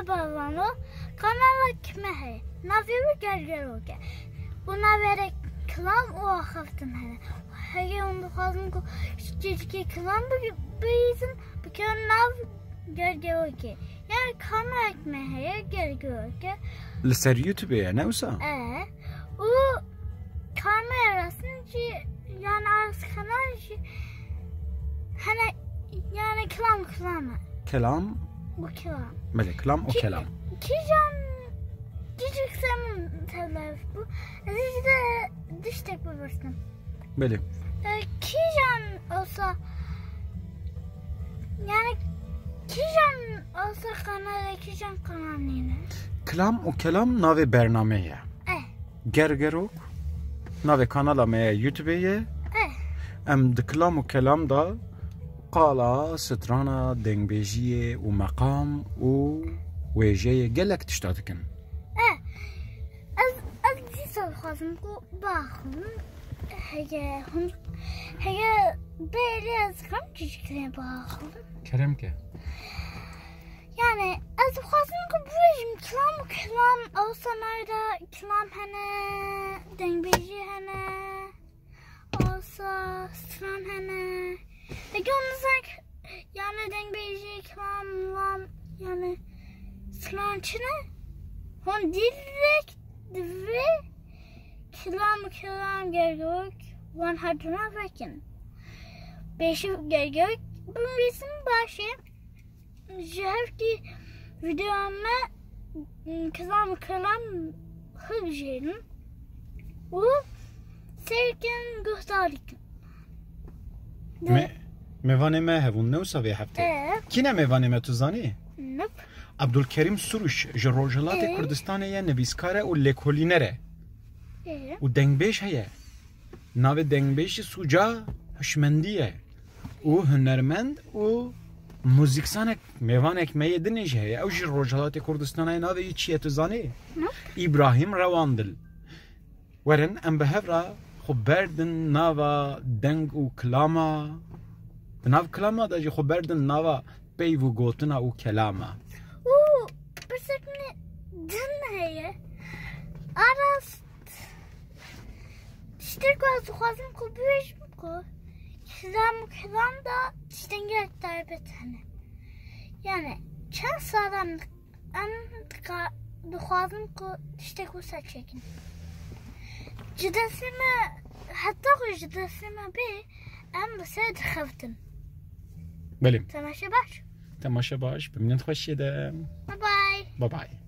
bazano kanala kime he naviru gergeroge buna verek klam o haftan he hege onu fazla ko çiçki klam bizim bir nav gergeroge yani kanala kime he gergeroge لسر يوتيوب يعني وسا o kamerasın ki yani arası kanal ki hani yani klam كلام bu klam بله كلام وكلام Kijan küçük senin telef bu. Sizde diş tek bulursun. بله Kijan olsa yani Kijan olsa kanalı Kijan kanalı. كلام وكلام ناوي برنامه گرگروک ناوي كانالا ما يوتيوب ام د كلام وكلام دا قالا سترانا دنگبيجيه ومقام و ويجيه قالك تشتاتكن از دیسال خواستم که باخم هگه بیلی از کم küçükleri باخم كرم که yani az خواستم که بوجم کلام olsa nerede klam hene dengbeji hene olsa stran hene peki ondan yani dengbeji klam yani stran çine hon direkt ve klam gergök one hadrona vekin beşi gergök bu bizim başı jevki videomu klam hıgjelim o serken gösterdik ميواني ما هفون نوسا في حفتي كينا ميواني ما تزاني نب عبدالكريم سروش جروجلات كردستان يا نويسكاره و ليكولينره و دنگبيش هيا ناوي دنگبيش سوجا هشمنديه و هنرمند و موزیکسانک میوانک میدنیش هی او جروجلات کردستان ناوی چیه تزانی ابراهیم رواندل ورن ام بهفرا خبردن ناوا دنگ و کلاما ناو کلاما دا جی خبردن ناوا بیو گوتنا و کلاما او بسکنه دن هیه arast işte gözüküyorum ki büyük bu kızam da işte gerçekten bir tane yani çan sağdan an duhazım ki işte kusa çekin cidesime hatta cidesime bir am بسد خفتم بله تماشا باش تماشا باش بمنت خوشیده باي باي باي باي